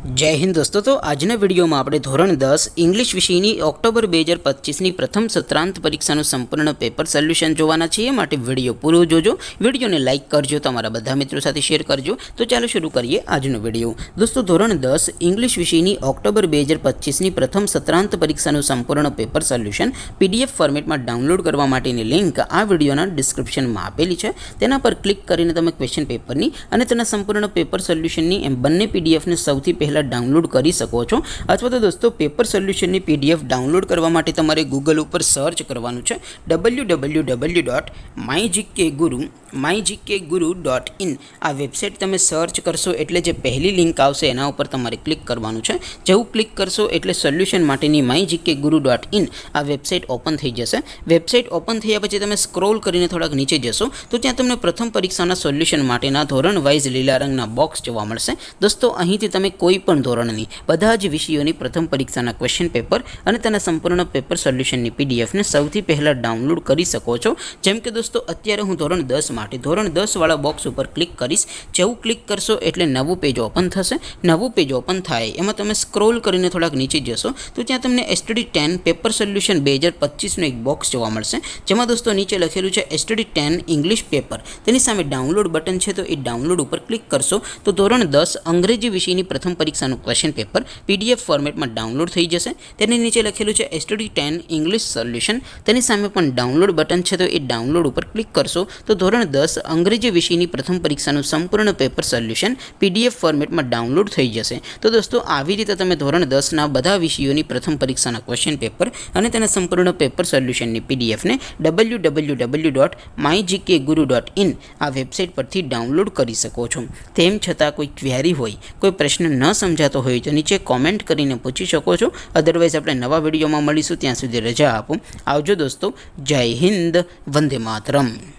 जय हिंद दोस्तों। तो आज विडियो में આપણે ધોરણ 10 इंग्लिश વિષયની ઓક્ટોબર 2025ની પ્રથમ સત્રાંત પરીક્ષાનું સંપૂર્ણ પેપર સોલ્યુશન જોવાના છીએ। માટે વિડિયો પૂરો જોજો, વિડિયોને લાઈક કરજો, તમારા બધા મિત્રો સાથે શેર કરજો। તો ચાલો શરૂ કરીએ આજનો વિડિયો। દોસ્તો ધોરણ 10 इंग्लिश વિષયની ઓક્ટોબર 2025ની પ્રથમ સત્રાંત પરીક્ષાનું સંપૂર્ણ પેપર સોલ્યુશન PDF ફોર્મેટમાં ડાઉનલોડ કરવા માટેની લિંક આ વિડિયોના ડિસ્ક્રિપ્શનમાં આપેલી છે। તેના પર ક્લિક કરીને તમે ક્વેશ્ચન પેપરની અને તેના સંપૂર્ણ પેપર સોલ્યુશનની એમ બંને PDF ને સૌથી પહેલા डाउनलॉड कर सको छो। अथवा तो दोस्तों पेपर सोल्यूशन PDF डाउनलॉड करवा माटे तमारे गूगल पर सर्च करवानुं छे www.mygkguru.in। आ वेबसाइट तमे सर्च करशो एटले जे पहली लिंक आवशे एना उपर तमारे क्लिक करवानुं छे। जेवुं क्लिक करशो एटले सोल्यूशन माटेनी mygkguru.in आ वेबसाइट ओपन थई जशे। वेबसाइट ओपन थया पछी तमे स्क्रॉल करीने थोड़ाक नीचे जशो तो त्यां तमने प्रथम परीक्षाना सोल्यूशन माटेना धोरण वाइज लीला रंगना बॉक्स जोवा मळशे। दोस्तों અહીંથી તમે કોઈ પણ ધોરણની બધા જ વિષયોની પ્રથમ પરીક્ષાના ક્વેશ્ચન પેપર અને તેના સંપૂર્ણ પેપર સોલ્યુશનની PDF ને સૌથી પહેલા ડાઉનલોડ કરી શકો છો। જેમ કે દોસ્તો અત્યારે હું ધોરણ 10 માટે ધોરણ 10 વાળા બોક્સ ઉપર ક્લિક કરીશ। જેવું ક્લિક કરશો એટલે નવું પેજ ઓપન થશે। નવું પેજ ઓપન થાય એમાં તમે સ્ક્રોલ કરીને થોડાક નીચે જશો તો ત્યાં તમને STD10 પેપર સોલ્યુશન 2025 નો એક બોક્સ જોવા મળશે। જેમાં દોસ્તો નીચે લખેલું છે STD10 ઇંગ્લિશ પેપર। તેની સામે ડાઉનલોડ બટન છે તો એ ડાઉનલોડ ઉપર ક્લિક કરશો તો ધોરણ 10 અંગ્રેજી વિષયની પ્રથમ પરીક્ષાનું ક્વેશ્ચન પેપર PDF ફોર્મેટમાં ડાઉનલોડ થઈ જશે। તેની નીચે લખેલું છે STD10 ઇંગ્લિશ સોલ્યુશન। તેની સામે પણ ડાઉનલોડ બટન છે તો એ ડાઉનલોડ ઉપર ક્લિક કરશો તો ધોરણ 10 અંગ્રેજી વિષયની પ્રથમ પરીક્ષાનું સંપૂર્ણ પેપર સોલ્યુશન PDF ફોર્મેટમાં ડાઉનલોડ થઈ જશે। તો દોસ્તો આવી રીતે તમે ધોરણ 10 ના બધા વિષયોની પ્રથમ પરીક્ષાના ક્વેશ્ચન પેપર અને તેના સંપૂર્ણ પેપર સોલ્યુશનની PDF ને www.mygkguru.in આ વેબસાઇટ પરથી ડાઉનલોડ કરી શકો છો। તેમ છતાં કોઈ ક્વેરી હોય, કોઈ પ્રશ્ન ન समझातो हो तो नीचे कॉमेंट करीने पूछी सको छो। अदरवाइज अपने नवा विडियो में मळीशुं, त्यां सुधी रजा आपो। आवजो दोस्तों। जय हिंद, वंदे मातरम।